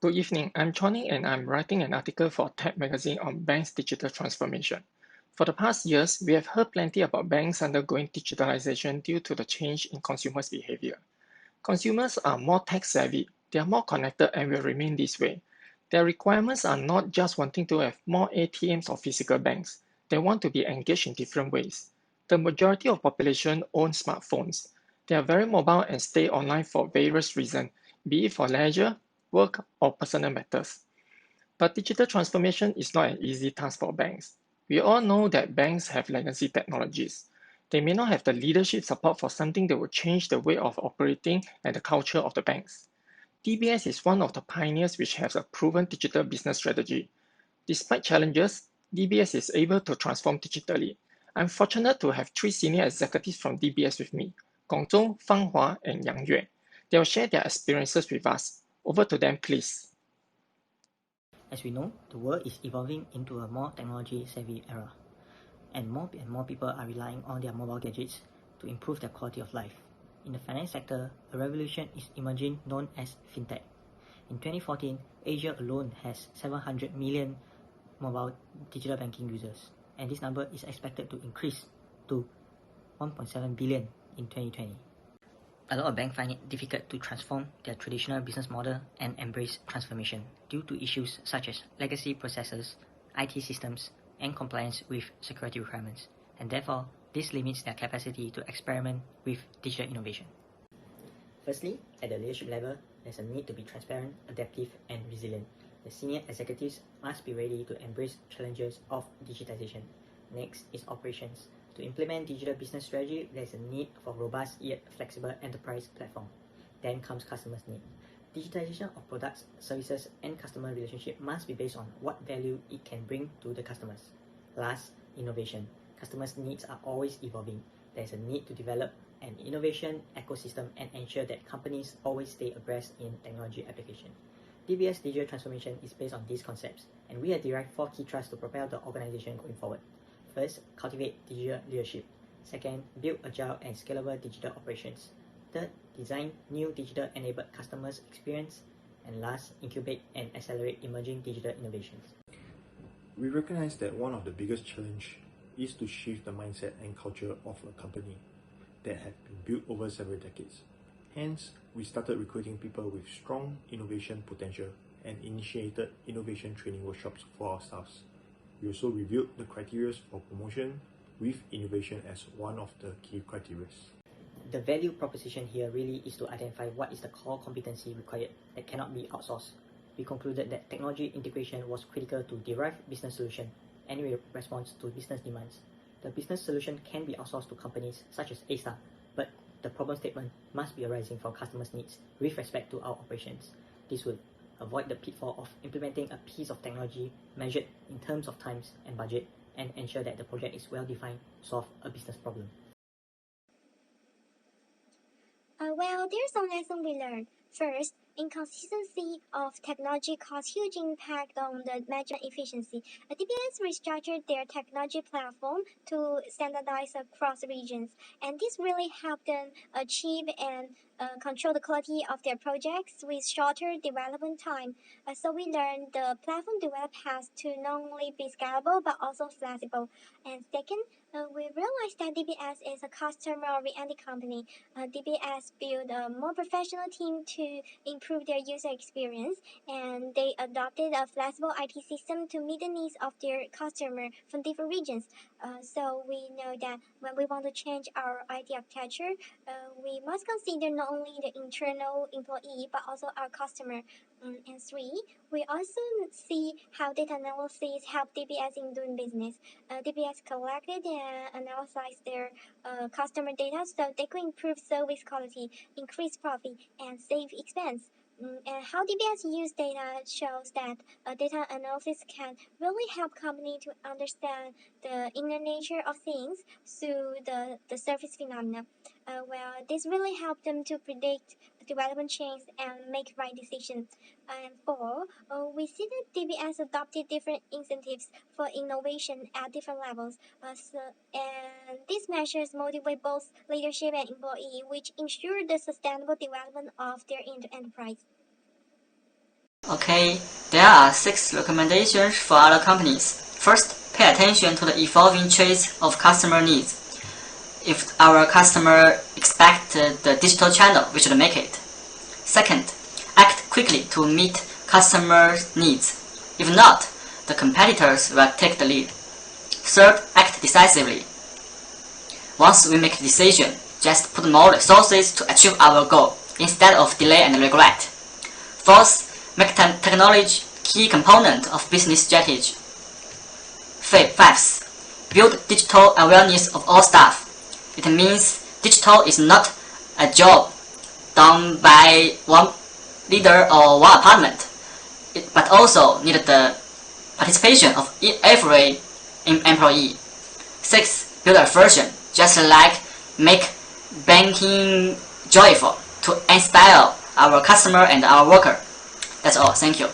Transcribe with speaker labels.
Speaker 1: Good evening, I'm Choni and I'm writing an article for Tech Magazine on banks' digital transformation. For the past years, we have heard plenty about banks undergoing digitalization due to the change in consumers' behavior. Consumers are more tech savvy, they are more connected and will remain this way. Their requirements are not just wanting to have more ATMs or physical banks, they want to be engaged in different ways. The majority of population own smartphones. They are very mobile and stay online for various reasons, be it for leisure, work, or personal matters. But digital transformation is not an easy task for banks. We all know that banks have legacy technologies. They may not have the leadership support for something that will change the way of operating and the culture of the banks. DBS is one of the pioneers which has a proven digital business strategy. Despite challenges, DBS is able to transform digitally. I'm fortunate to have three senior executives from DBS with me, Gong Zhou, Fang Hua, and Yang Yue. They will share their experiences with us. Over to them, please.
Speaker 2: As we know, the world is evolving into a more technology-savvy era, and more people are relying on their mobile gadgets to improve their quality of life. In the finance sector, a revolution is emerging known as fintech. In 2014, Asia alone has 700 million mobile digital banking users, and this number is expected to increase to 1.7 billion in 2020. A lot of banks find it difficult to transform their traditional business model and embrace transformation due to issues such as legacy processes, IT systems, and compliance with security requirements, and therefore, this limits their capacity to experiment with digital innovation. Firstly, at the leadership level, there's a need to be transparent, adaptive, and resilient. The senior executives must be ready to embrace challenges of digitization. Next is operations. To implement digital business strategy, there's a need for robust yet flexible enterprise platform. Then comes customers' need. Digitization of products, services, and customer relationship must be based on what value it can bring to the customers. Last, innovation. Customers' needs are always evolving. There's a need to develop an innovation ecosystem and ensure that companies always stay abreast in technology application. DBS Digital Transformation is based on these concepts, and we have derived 4 key thrusts to propel the organization going forward. First, cultivate digital leadership. Second, build agile and scalable digital operations. Third, design new digital-enabled customers' experience. And last, incubate and accelerate emerging digital innovations.
Speaker 3: We recognize that one of the biggest challenges is to shift the mindset and culture of a company that have been built over several decades. Hence, we started recruiting people with strong innovation potential and initiated innovation training workshops for our staffs. We also reviewed the criteria for promotion with innovation as one of the key criteria.
Speaker 2: The value proposition here really is to identify what is the core competency required that cannot be outsourced. We concluded that technology integration was critical to derive business solution and response to business demands. The business solution can be outsourced to companies such as A-Star, but the problem statement must be arising from customers' needs with respect to our operations. This will avoid the pitfall of implementing a piece of technology measured in terms of times and budget and ensure that the project is well defined to solve a business problem.
Speaker 4: Well, there's some lesson we learned. First, inconsistency of technology caused huge impact on the management efficiency. DBS restructured their technology platform to standardize across regions, and this really helped them achieve and control the quality of their projects with shorter development time. So we learned the platform development has to not only be scalable but also flexible. And second, we realized that DBS is a customer-oriented company. DBS built a more professional team to improve their user experience, and they adopted a flexible IT system to meet the needs of their customer from different regions. So we know that when we want to change our IT architecture, we must consider not only the internal employee but also our customer. And three, we also see how data analysis help DBS in doing business. DBS collected and analyzed their customer data so they could improve service quality, increase profit, and save expense. And how DBS use data shows that data analysis can really help company to understand the inner nature of things through the surface phenomena. Well, this really helped them to predict development change and make right decisions. And four, we see that DBS adopted different incentives for innovation at different levels. And these measures motivate both leadership and employee, which ensure the sustainable development of their enterprise.
Speaker 2: Okay, there are 6 recommendations for other companies. First, pay attention to the evolving traits of customer needs. If our customer expects the digital channel, we should make it. Second, act quickly to meet customers' needs. If not, the competitors will take the lead. Third, act decisively. Once we make a decision, just put more resources to achieve our goal instead of delay and regret. Fourth, make technology key component of business strategy. Fifth, build digital awareness of all staff. It means digital is not a job done by one leader or one apartment, but also need the participation of every employee. Sixth, build a version, just like make banking joyful to inspire our customer and our worker. That's all. Thank you.